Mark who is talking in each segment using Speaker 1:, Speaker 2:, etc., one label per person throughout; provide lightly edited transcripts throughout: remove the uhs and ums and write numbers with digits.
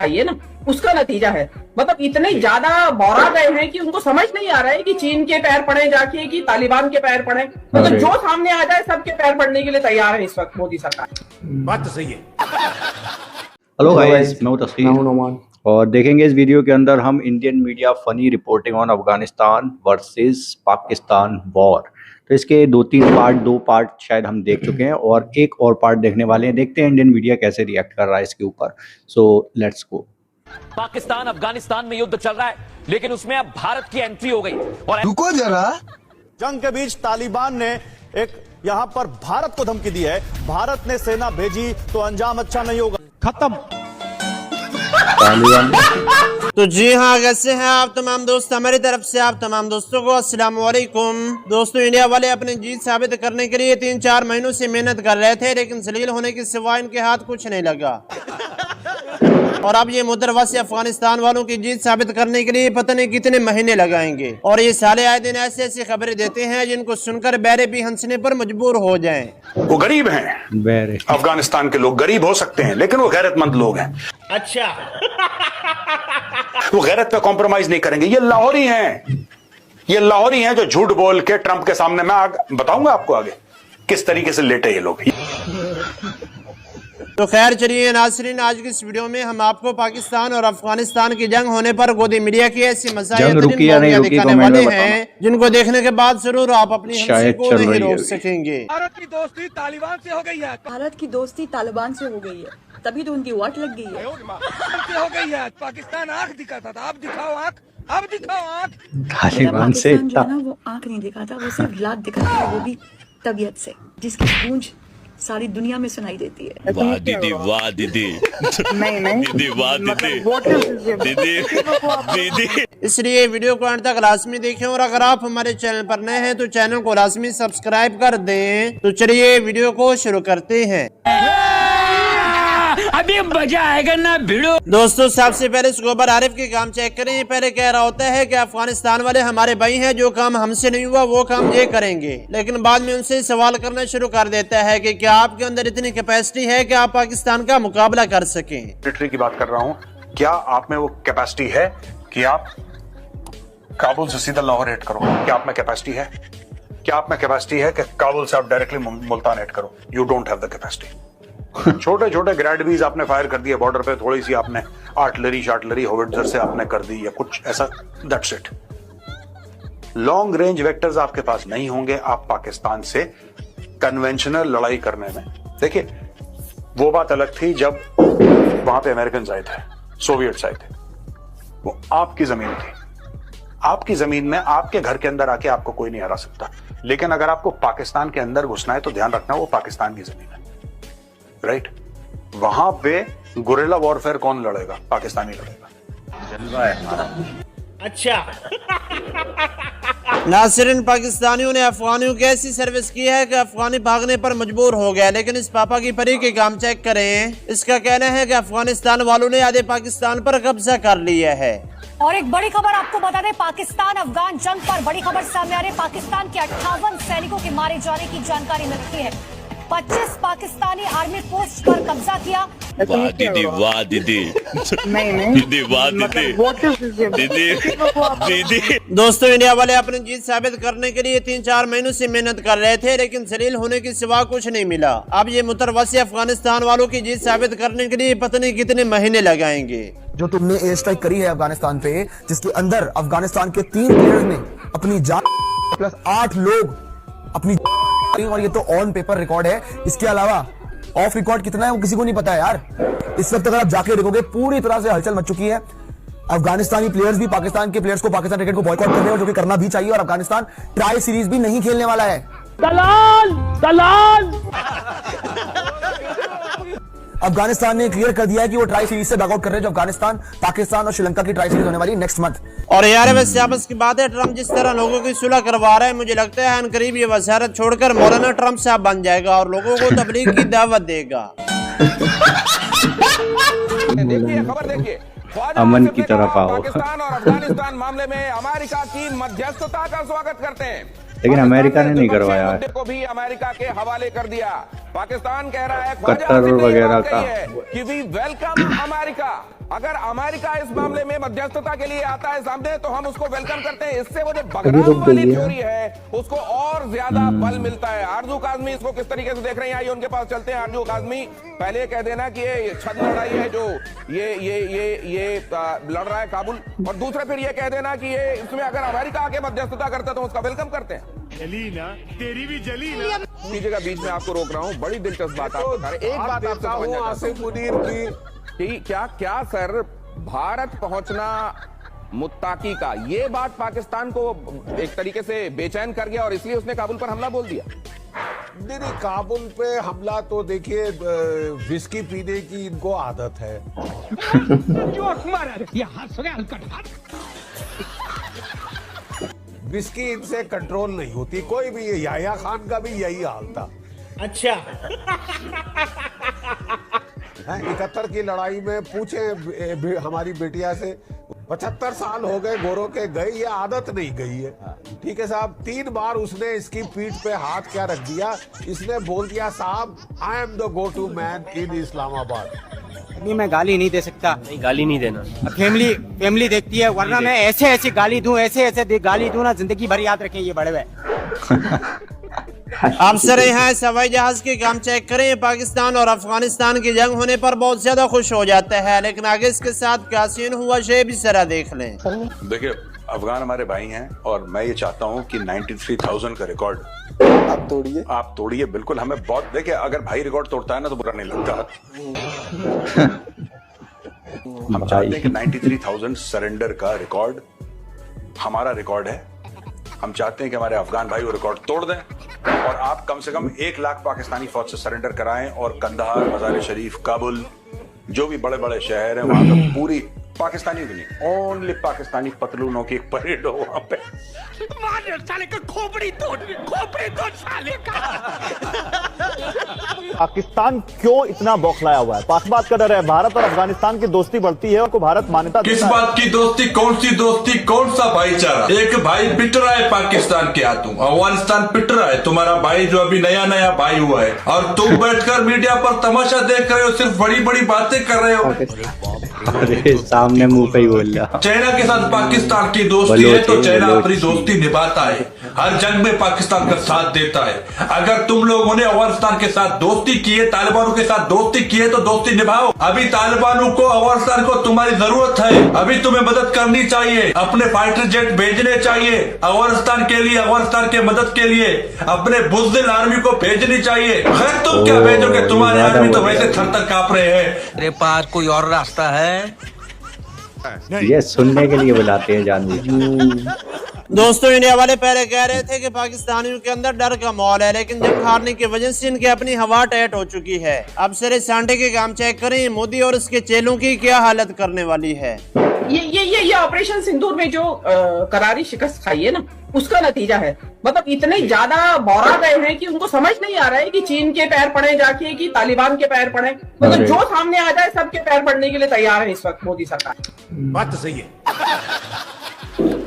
Speaker 1: चाहिए ना, उसका नतीजा है। मतलब इतने ज्यादा बौरा गए हैं कि उनको समझ नहीं आ रहा है कि चीन के पैर पड़े जाके कि तालिबान के पैर पड़े। मतलब जो सामने आ जाए सबके पैर पड़ने के लिए तैयार है इस वक्त मोदी सरकार।
Speaker 2: बात तो सही है।
Speaker 3: हेलो गाइस, मैं हूं तस्वीर और देखेंगे इस वीडियो के अंदर हम Indian media funny reporting on Afghanistan versus Pakistan war. तो इसके दो पार्ट शायद हम देख चुके हैं और एक और पार्ट देखने वाले हैं। देखते हैं इंडियन मीडिया कैसे रिएक्ट कर रहा है इसके ऊपर। So let's go.
Speaker 4: Pakistan Afghanistan में युद्ध चल रहा है, लेकिन उसमें अब भारत की एंट्री हो गई। और
Speaker 2: रुको जरा,
Speaker 5: जंग के बीच तालिबान ने एक यहां पर भारत को धमकी दी है। भारत ने सेना भेजी तो अंजाम अच्छा नहीं होगा। खत्म।
Speaker 6: तो जी हाँ, कैसे हैं आप तमाम दोस्त। हमारी तरफ से आप तमाम दोस्तों को अस्सलाम वालेकुम। दोस्तों, इंडिया वाले अपनी जीत साबित करने के लिए 3-4 महीनों से मेहनत कर रहे थे, लेकिन जलील होने के सिवा इनके हाथ कुछ नहीं लगा। और अब ये मुतरवा अफगानिस्तान वालों की जीत साबित करने के लिए पता नहीं कितने महीने लगाएंगे। और ये साले आए दिन ऐसी ऐसी खबरें देते हैं जिनको सुनकर बैरे भी हंसने पर मजबूर हो जाएं।
Speaker 7: वो गरीब हैं, अफगानिस्तान के लोग गरीब हो सकते हैं, लेकिन वो गैरतमंद लोग हैं।
Speaker 6: अच्छा।
Speaker 7: वो गैरत पे कॉम्प्रोमाइज नहीं करेंगे। ये लाहौरी हैं, ये लाहौरी हैं जो झूठ बोल के ट्रंप के सामने, मैं बताऊंगा आपको आगे किस तरीके से लेटे ये लोग।
Speaker 6: तो खैर चलिए नाज़रीन, आज की इस वीडियो में हम आपको पाकिस्तान और अफगानिस्तान की जंग होने पर गोदी मीडिया की ऐसी मज़ाहिर दिखाने वाले हैं जिनको देखने के बाद जरूर आप अपनी हंसी को नहीं रोक सकेंगे।
Speaker 2: भारत की दोस्ती तालिबान से हो गई है।
Speaker 8: भारत की दोस्ती तालिबान से हो गई है, तभी तो उनकी वाट लग गई है।
Speaker 2: हो गई है। पाकिस्तान आंख दिखाता था, अब दिखाओ आंख, अब दिखाओ आंख।
Speaker 3: तालिबान से
Speaker 8: वो आंख नहीं दिखाता, वो सिर्फ लात दिखाता है, वो भी तबीयत से, जिसकी गूंज सारी दुनिया में सुनाई देती है।
Speaker 4: वाह दीदी, वाह दीदी, दीदी, वाह दीदी, दीदी।
Speaker 6: इसलिए वीडियो को अंत तक लाजमी देखें और अगर आप हमारे चैनल पर नए हैं तो चैनल को लाजमी सब्सक्राइब कर दें। तो चलिए वीडियो को शुरू करते हैं।
Speaker 4: अभी मजा आएगा ना भिड़ो।
Speaker 6: दोस्तों, सबसे पहले सुगोबर आरिफ के काम चेक करें। पहले कह रहा होता है कि अफगानिस्तान वाले हमारे भाई हैं, जो काम हमसे नहीं हुआ वो काम ये करेंगे, लेकिन बाद में उनसे सवाल करना शुरू कर देता है कि क्या आपके अंदर इतनी कैपेसिटी है कि आप पाकिस्तान का मुकाबला कर सकें।
Speaker 7: मिलिट्री की बात कर रहा हूं, क्या आप में वो कैपेसिटी है कि आप काबुल से सीधा लाहौर हिट करो? क्या आप में कैपेसिटी है? क्या आप में कैपेसिटी है कि काबुल से आप डायरेक्टली मुल्तान हिट करो? You don't have the capacity. छोटे छोटे ग्रेनेड्स आपने फायर कर दिए बॉर्डर पे, थोड़ी सी आपने आर्टिलरी होविट्जर से आपने कर दी या कुछ ऐसा, that's it. Long range vectors आपके पास नहीं होंगे आप पाकिस्तान से कन्वेंशनल लड़ाई करने में। देखिए, वो बात अलग थी जब वहां पे अमेरिकन आए थे, सोवियट्स आए थे, वो आपकी जमीन थी। आपकी जमीन में आपके घर के अंदर आके आपको कोई नहीं हरा सकता। लेकिन अगर आपको पाकिस्तान के अंदर घुसना है तो ध्यान रखना वो पाकिस्तान की जमीन है, राइट? वहां पे गुरिल्ला वॉरफेयर कौन लड़ेगा? पाकिस्तानी लड़ेगा।
Speaker 6: अच्छा। नाज़रीन, पाकिस्तानियों ने अफगानियों की ऐसी सर्विस की है कि अफगानी भागने पर मजबूर हो गया, लेकिन इस पापा की परी के काम चेक करें। इसका कहना है कि अफगानिस्तान वालों ने आधे पाकिस्तान पर कब्जा कर लिया है।
Speaker 9: और एक बड़ी खबर आपको बता दें, पाकिस्तान अफगान जंग पर बड़ी खबर सामने आ रही है। पाकिस्तान के 58 सैनिकों के मारे जाने की जानकारी मिल रही है। 25 पाकिस्तानी आर्मी पोस्ट पर कब्जा किया।
Speaker 4: वाह दीदी, वाह दीदी, दीदी, वाह दीदी, दीदी, दीदी।
Speaker 6: दोस्तों, इंडिया वाले अपनी जीत साबित करने के लिए 3-4 महीनों से मेहनत कर रहे थे, लेकिन जलील होने के सिवा कुछ नहीं मिला। अब ये मुतरवसी अफगानिस्तान वालों की जीत साबित करने के लिए पता नहीं कितने महीने लगाएंगे।
Speaker 10: जो तुमने एयर स्ट्राइक करी है अफगानिस्तान पे, जिसके अंदर अफगानिस्तान के 3 प्लेयर्स ने अपनी जान प्लस 8 लोग अपनी, और ये तो ऑन पेपर रिकॉर्ड है। इसके अलावा ऑफ रिकॉर्ड कितना है वो किसी को नहीं पता है यार। इस वक्त अगर आप जाके देखोगे पूरी तरह से हलचल मच चुकी है। अफगानिस्तानी प्लेयर्स भी पाकिस्तान के प्लेयर्स को, पाकिस्तान क्रिकेट को बॉयकॉट कर रहे हैं, जो कि करना भी चाहिए। और अफगानिस्तान ट्राई सीरीज भी नहीं खेलने वाला है।
Speaker 6: दलाल दलाल।
Speaker 10: अफगानिस्तान ने क्लियर कर दिया है कि वो ट्राई सीरीज से बैकआउट कर रहे हैं, जो अफगानिस्तान, पाकिस्तान और श्रीलंका की ट्राई सीरीज होने वाली नेक्स्ट मंथ।
Speaker 6: और यार वैसे आपस की बात है, ट्रम्प जिस तरह लोगों की सुलह करवा रहा है, मुझे लगता है अनकरीब ये वजारत छोड़कर मौलाना ट्रम्प साहब बन जाएगा और लोगों को तबलीग की दावत देगा।
Speaker 2: देखिए खबर, देखिए
Speaker 3: अमन की तरफ आओ।
Speaker 2: पाकिस्तान और अफगानिस्तान मामले में अमेरिका की मध्यस्थता का स्वागत करते हैं,
Speaker 3: लेकिन अमेरिका ने नहीं करवाया है।
Speaker 2: को भी अमेरिका के हवाले कर दिया। पाकिस्तान कह रहा है
Speaker 3: कतर वगैरह का
Speaker 2: कि वी वेलकम अमेरिका। अगर अमेरिका इस मामले में मध्यस्थता के लिए आता है सामने तो हम उसको वेलकम करते हैं। इससे वो जो बगराम वाली थ्योरी है उसको और ज्यादा बल मिलता है। आरजू काज़मी इसको किस तरीके से देख रहे हैं, आइए उनके पास चलते हैं। आरजू काज़मी, पहले कह देना कि ये छद्म लड़ाई है जो ये लड़ रहा है काबुल, और दूसरा फिर ये कह देना कि ये इसमें अगर अमेरिका आके मध्यस्थता करता तो उसका वेलकम करते हैं।
Speaker 5: जली ना, तेरी भी जली ना।
Speaker 2: जगह बीच में आपको रोक रहा हूँ, बड़ी दिलचस्प बात आप बता रहे। एक बात आपसे समझना आसिफ मुनीर की क्या सर, भारत पहुंचना मुत्ताकी का ये बात पाकिस्तान को एक तरीके से बेचैन कर गया और इसलिए उसने काबुल पर हमला बोल दिया?
Speaker 11: नहीं, काबुल पे हमला तो देखिए विस्की पीने की इनको आदत है। विस्की इनसे कंट्रोल नहीं होती, कोई भी। याह्या खान का भी यही हाल था।
Speaker 6: अच्छा
Speaker 11: 71 की लड़ाई में पूछे हमारी बेटिया से, 75 साल हो गए गोरों के गए, ये आदत नहीं गई है। ठीक है साहब, 3 बार उसने इसकी पीठ पे हाथ क्या रख दिया, इसने बोल दिया साहब I am the go to man in Islamabad.
Speaker 12: नहीं, मैं गाली नहीं दे सकता। नहीं, गाली नहीं देना। फैमिली देखती है, वरना मैं ऐसे गाली दूं, ऐसे गाली दूं ना, जिंदगी भर याद रखें ये बड़े हुए।
Speaker 6: आप सर यहाँ हवाई जहाज के काम चेक करें। पाकिस्तान और अफगानिस्तान की जंग होने पर बहुत ज्यादा खुश हो जाता है, लेकिन आगे इसके साथ क्या सीन हुआ ये भी जरा देख लें।
Speaker 7: देखिए, अफगान हमारे भाई हैं और मैं ये चाहता हूँ कि 93,000 का रिकॉर्ड आप तोड़िए। बिल्कुल, हमें बहुत, देखिए अगर भाई रिकॉर्ड तोड़ता है ना तो बुरा नहीं लगता। हम चाहते हैं कि 93,000 सरेंडर का रिकॉर्ड हमारा रिकॉर्ड है। हम चाहते हैं कि हमारे अफगान भाई वो रिकॉर्ड तोड़ दें और आप कम से कम 1 लाख पाकिस्तानी फौज से सरेंडर कराएं और कंधार, मज़ार शरीफ, काबुल, जो भी बड़े बड़े शहर हैं वहां पर पूरी पाकिस्तानी भी नहीं, ओनली पाकिस्तानी पतलूनों की एक परेड हो वहां पे।
Speaker 2: साले का खोपड़ी तोड़ साले का।
Speaker 5: पाकिस्तान क्यों इतना बौखलाया हुआ है? पासबात का डर है। भारत और अफगानिस्तान की दोस्ती बढ़ती है और को भारत मान्यता
Speaker 13: किस बात की दोस्ती? कौन सी दोस्ती? कौन सा भाईचारा? एक भाई पिट रहा है पाकिस्तान के हाथों, अफगानिस्तान पिट रहा है तुम्हारा भाई जो अभी नया भाई हुआ है, और तुम बैठकर मीडिया पर तमाशा देख रहे हो, सिर्फ बड़ी बड़ी बातें कर रहे हो।
Speaker 3: अरे सामने मुंह पे ही बोल रहा।
Speaker 13: चाइना के साथ पाकिस्तान की दोस्ती है तो चाइना अपनी दोस्ती निभाता है, हर जंग में पाकिस्तान का साथ देता है। अगर तुम लोगों ने अफगानिस्तान के साथ दोस्ती की है, तालिबानों के साथ दोस्ती की है तो दोस्ती निभाओ। अभी तालिबानों को, अफगानिस्तान को तुम्हारी जरूरत है, अभी तुम्हें मदद करनी चाहिए, अपने फाइटर जेट भेजने चाहिए अफगानिस्तान के लिए, अफगानिस्तान के मदद के लिए अपने बुज़दिल आर्मी को भेजनी चाहिए। खैर तुम क्या भेजोगे, तुम्हारे आर्मी तो वैसे थर-थर कांप रहे हैं।
Speaker 2: तेरे पास कोई और रास्ता है?
Speaker 3: ये सुनने के लिए बुलाते हैं जानबूझ।
Speaker 6: दोस्तों, इंडिया वाले पहले कह रहे थे कि पाकिस्तानियों के अंदर डर का माहौल है, लेकिन जंग हारने की वजह से इनकी अपनी हवा टाइट हो चुकी है। अब सर सांडे के काम चेक करें, मोदी और उसके चेलों की क्या हालत करने वाली है।
Speaker 1: ये ऑपरेशन सिंदूर में जो करारी शिकस्त खाई है ना, उसका नतीजा है। मतलब इतने ज्यादा बौरा गए हैं कि उनको समझ नहीं आ रहा है कि चीन के पैर पड़े जाके कि तालिबान के पैर पड़े। मतलब जो सामने आ जाए सबके पैर पड़ने के लिए तैयार है इस वक्त मोदी सरकार।
Speaker 11: बात तो सही है।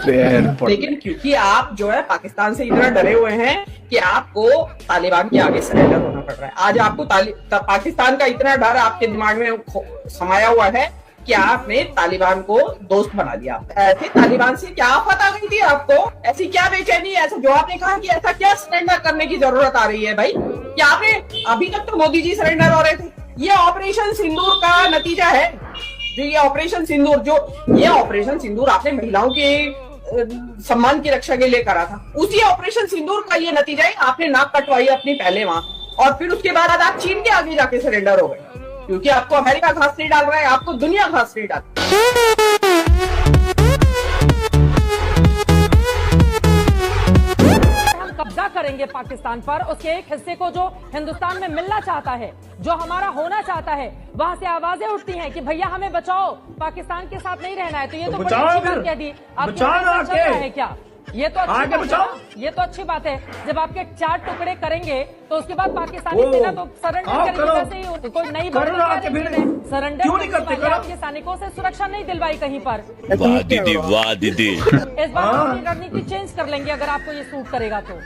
Speaker 1: लेकिन क्योंकि आप जो है पाकिस्तान से इतना डरे हुए हैं कि आपको तालिबान के आगे सरेंडर होना पड़ रहा है। आज आपको पाकिस्तान का इतना डर आपके दिमाग में समाया हुआ है कि आपने तालिबान को दोस्त बना दिया। ऐसे तालिबान से क्या आफत आ गई थी आपको? ऐसी क्या बेचैनी? ऐसा जो आपने कहा कि ऐसा क्या सरेंडर करने की जरूरत आ रही है भाई? कि आपने अभी तक तो मोदी जी सरेंडर हो रहे थे। ये ऑपरेशन सिंदूर का नतीजा है। जो ये ऑपरेशन सिंदूर आपने महिलाओं के सम्मान की रक्षा के लिए करा था, उसी ऑपरेशन सिंदूर का ये नतीजा है। आपने नाक कटवाई अपनी पहले वहां, और फिर उसके बाद आप चीन के आगे जाके सरेंडर हो गए, क्योंकि आपको अमेरिका घास नहीं डाल रहा है, आपको दुनिया घास नहीं डाल।
Speaker 9: हम कब्जा करेंगे पाकिस्तान पर, उसके एक हिस्से को जो हिंदुस्तान में मिलना चाहता है, जो हमारा होना चाहता है, वहां से आवाजें उठती हैं कि भैया हमें बचाओ, पाकिस्तान के साथ नहीं रहना है। तो ये तो बड़ी अच्छी बात कह दी आपने, है क्या? ये तो अच्छी बात है, ये तो अच्छी बात है। जब आपके 4 टुकड़े करेंगे तो उसके बाद पाकिस्तानी सेना तो सरेंडर करेगी। वैसे ही कोई नई सरेंडर आपके सैनिकों से सुरक्षा नहीं दिलवाई कहीं पर।
Speaker 4: वाह दीदी, वाह दीदी।
Speaker 9: इस बार रणनीति चेंज कर लेंगे अगर आपको ये सूट करेगा तो।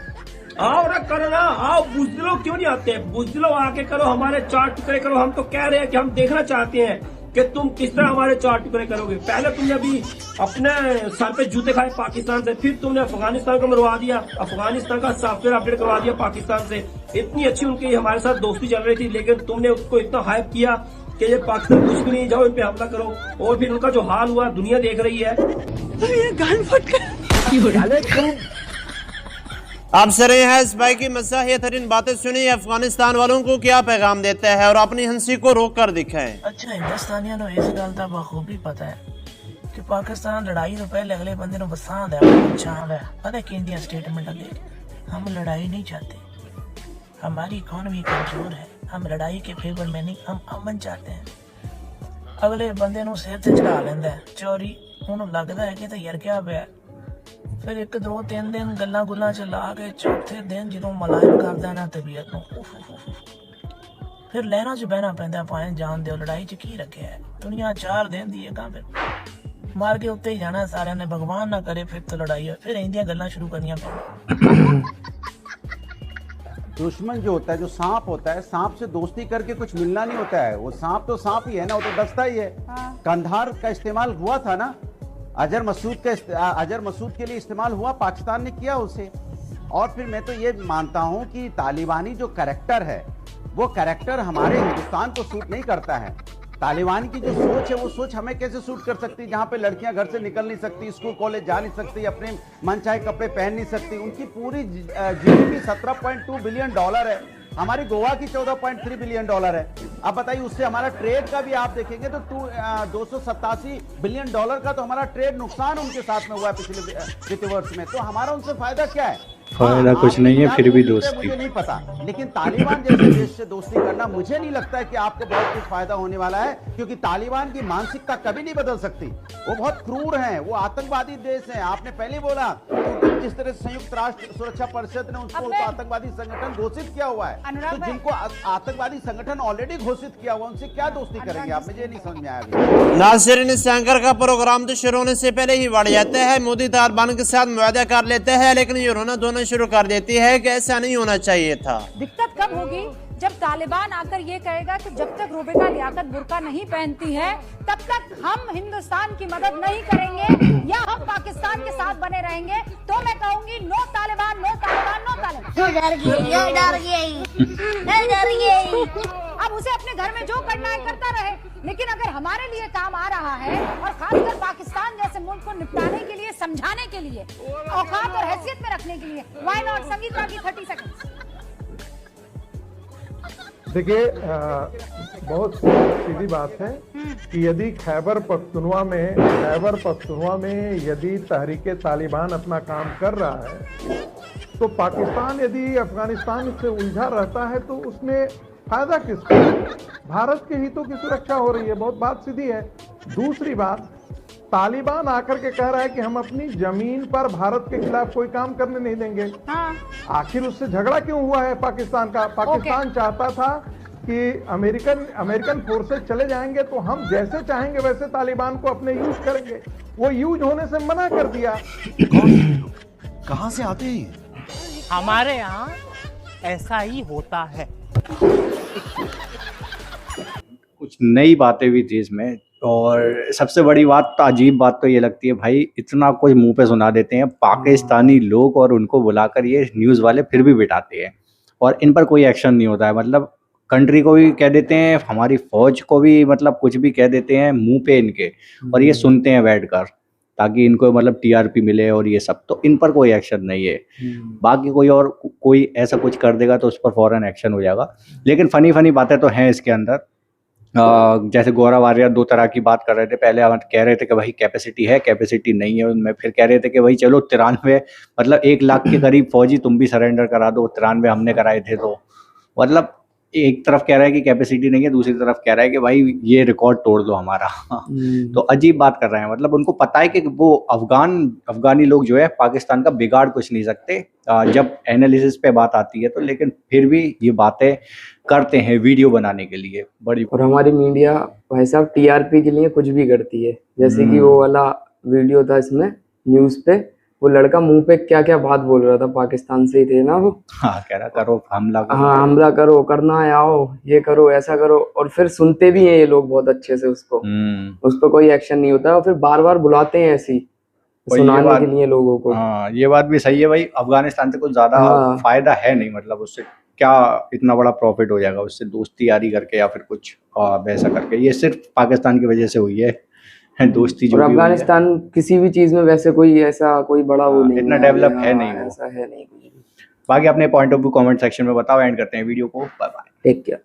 Speaker 12: आओ ना, करो ना, आओ। बुज़दिलों क्यों नहीं आते? बुज़दिलों आके करो, हमारे 4 टुकड़े करो। हम तो कह रहे हैं कि हम देखना चाहते हैं कि
Speaker 14: कि तुम किस तरह हमारे 4 टुकड़े करोगे। पहले तुमने अभी अपने सर पे जूते खाए पाकिस्तान से, फिर तुमने अफगानिस्तान को मरवा दिया, अफगानिस्तान का सॉफ्टवेयर अपडेट करवा दिया पाकिस्तान से। इतनी अच्छी उनकी हमारे साथ दोस्ती चल रही थी, लेकिन तुमने उसको इतना हाइप किया कि ये पाकिस्तान कुछ भी नहीं, जाओ इन पे हमला करो। और फिर उनका जो हाल हुआ दुनिया देख रही है।
Speaker 6: आप सर हैं इस भाई की मज़ाहिया तरीन बातें सुनी, अफगानिस्तान वालों को क्या पैगाम देता है और अपनी हंसी को रोक कर दिखाएं।
Speaker 15: अच्छा हिंदुस्तानियों को इस गल का बखूबी पता है कि पाकिस्तान लड़ाई तो पहले अगले बंदे को पसंद है, चांद है। पता कि इंडिया स्टेटमेंट लगे, हम लड़ाई नहीं चाहते, हमारी इकोनॉमी कमजोर है, हम लड़ाई के फेवर में नहीं, हम अमन चाहते हैं। अगले बंदे को सिर से चढ़ा लेंदा है चोरी, उन्होंने लगता है कि तो यार क्या पे, फिर 1 2 3 दिन गल्ला गुल्ला चला के चौथे दिन जो मलायम करदा ना तबीयत को, फिर लहरों च बहना पैंदा, भाएं जान दो लड़ाई च की रखे है। दुनिया 4 दिन दी है, फिर मार के उत्ते ही जाना सारे ने, भगवान ना करे फिर तो लड़ाई हो, फिर इंदियां गल्ला शुरू करनियां पैंदियां।
Speaker 16: दुश्मन जो होता है, जो सांप होता है, सांप से दोस्ती करके कुछ मिलना नहीं होता है। वो सांप तो सांप ही है ना, वो तो डसता ही है। कंधार का इस्तेमाल हुआ था ना, अजहर मसूद के लिए इस्तेमाल हुआ, पाकिस्तान ने किया उसे। और फिर मैं तो ये मानता हूं कि तालिबानी जो कैरेक्टर है, वो कैरेक्टर हमारे हिंदुस्तान को सूट नहीं करता है। तालिबान की जो सोच है, वो सोच हमें कैसे सूट कर सकती है, जहां पे लड़कियां घर से निकल नहीं सकती, स्कूल कॉलेज जा नहीं सकती, अपने मनचाहे कपड़े पहन नहीं सकती। उनकी पूरी जीडीपी $17.2 बिलियन है, हमारी गोवा की $14.3 बिलियन है। अब बताइए, उससे हमारा ट्रेड का भी आप देखेंगे तो $287 बिलियन का तो हमारा ट्रेड नुकसान उनके साथ में हुआ है पिछले वित्तीय वर्ष में। तो हमारा उनसे फायदा क्या है?
Speaker 3: फायदा कुछ नहीं है, फिर भी दोस्ती।
Speaker 16: मुझे नहीं पता, लेकिन तालिबान जैसे देश से दोस्ती करना मुझे नहीं लगता है कि आपको बहुत कुछ फायदा होने वाला है, क्योंकि तालिबान की मानसिकता कभी नहीं बदल सकती। वो बहुत क्रूर हैं, वो आतंकवादी देश हैं। आपने पहले बोला तो जिस तरह संयुक्त राष्ट्र सुरक्षा परिषद ने उसको आतंकवादी संगठन घोषित किया हुआ है, तो जिनको आतंकवादी संगठन ऑलरेडी घोषित किया हुआ, उनसे क्या दोस्ती करेंगे आप? मुझे नहीं समझ में आया।
Speaker 6: नाज़रीन, इस एंकर का प्रोग्राम तो शुरू होने से पहले ही बढ़ जाता है। मोदी तालिबान के साथ मुआहदा कर लेते हैं, लेकिन ये रोना धोना शुरू कर देती है कि ऐसा नहीं होना चाहिए था।
Speaker 9: दिक्कत कब होगी? जब तालिबान आकर ये कहेगा कि जब तक रूबिका लियाकत बुर्का नहीं पहनती है तब तक हम हिंदुस्तान की मदद नहीं करेंगे या हम पाकिस्तान के साथ बने रहेंगे, तो मैं कहूंगी no Taliban, no Taliban, no Taliban. अब उसे अपने घर में जो करना है करता रहे, लेकिन अगर हमारे लिए काम आ रहा है और खासकर पाकिस्तान जैसे मुल्क को निपटाने के लिए, समझाने के लिए, औकात और हैसियत में रखने के लिए, व्हाई नॉट? संगीता की 30 सेकंड्स।
Speaker 17: देखिए, बहुत सीधी बात है कि यदि खैबर पख्तूनख्वा में यदि तहरीके तालिबान अपना काम कर रहा है, तो पाकिस्तान यदि अफगानिस्तान से उलझा रहता है तो उसमें फायदा किसका? भारत के हितों की सुरक्षा हो रही है। बहुत बात सीधी है। दूसरी बात, तालिबान आकर के कह रहा है कि हम अपनी जमीन पर भारत के खिलाफ कोई काम करने नहीं देंगे। आखिर उससे झगड़ा क्यों हुआ है पाकिस्तान का? पाकिस्तान चाहता था कि अमेरिकन फोर्सेस चले जाएंगे तो हम जैसे चाहेंगे वैसे तालिबान को अपने यूज करेंगे। वो यूज होने से मना कर दिया।
Speaker 5: कहां से आते हैं?
Speaker 12: हमारे यहाँ ऐसा ही होता है।
Speaker 3: कुछ नई बातें भी थी इसमें, और सबसे बड़ी बात तो, अजीब बात तो ये लगती है भाई, इतना कुछ मुंह पे सुना देते हैं पाकिस्तानी लोग और उनको बुलाकर ये न्यूज़ वाले फिर भी बिठाते हैं और इन पर कोई एक्शन नहीं होता है। मतलब कंट्री को भी कह देते हैं, हमारी फौज को भी मतलब कुछ भी कह देते हैं मुंह पे इनके, और ये सुनते हैं बैठकर ताकि इनको मतलब टीआरपी मिले और ये सब। तो इन पर कोई एक्शन नहीं है। बाकी कोई ऐसा कुछ कर देगा तो उस पर फौरन एक्शन हो जाएगा। लेकिन फनी बातें तो हैं इसके अंदर। जैसे गौरव वारियर 2 तरह की बात कर रहे थे। पहले हम कह रहे थे कि भाई कैपेसिटी है, कैपेसिटी नहीं है उनमें। फिर कह रहे थे कि भाई चलो 93 मतलब 1 लाख के करीब फौजी तुम भी सरेंडर करा दो, 93 हमने कराए थे। तो मतलब एक तरफ कह रहा है कि कैपेसिटी नहीं है, दूसरी तरफ कह रहा है कि भाई ये रिकॉर्ड तोड़ दो हमारा। तो अजीब बात कर रहे हैं। मतलब उनको पता है कि वो अफगानी लोग जो है पाकिस्तान का बिगाड़ कुछ नहीं सकते जब एनालिसिस पे बात आती है तो, लेकिन फिर भी ये बातें करते हैं वीडियो बनाने के लिए बड़ी।
Speaker 18: और हमारी मीडिया भाई साहब टीआरपी के लिए कुछ भी करती है। जैसे कि वो वाला वीडियो था इसमें न्यूज़ पे वो लड़का मुंह पे क्या क्या बात बोल रहा था, पाकिस्तान से ही थे ना वो।
Speaker 3: हाँ, कह रहा करो हमला करो।
Speaker 18: हाँ, हमला करो, करना है, आओ, ये करो, ऐसा करो, और फिर सुनते भी हैं ये लोग बहुत अच्छे से उसको, उस पर कोई एक्शन नहीं होता, और फिर बार बार बुलाते हैं ऐसी सुनाने के लिए लोगों को।
Speaker 3: हाँ, ये बात भी सही है भाई, अफगानिस्तान से कुछ ज्यादा फायदा है नहीं, मतलब उससे क्या इतना बड़ा प्रॉफिट हो जाएगा उससे, दोस्ती यारी करके या फिर कुछ वैसा करके। ये सिर्फ पाकिस्तान की वजह से हुई है दोस्ती जो।
Speaker 18: और अफगानिस्तान किसी भी चीज में वैसे कोई ऐसा कोई बड़ा वो नहीं,
Speaker 3: इतना डेवलप है नहीं,
Speaker 18: ऐसा है नहीं।
Speaker 3: बाकी अपने point of view comment section में बताओ। एंड करते हैं वीडियो को, बाय बाय,
Speaker 18: टेक केयर।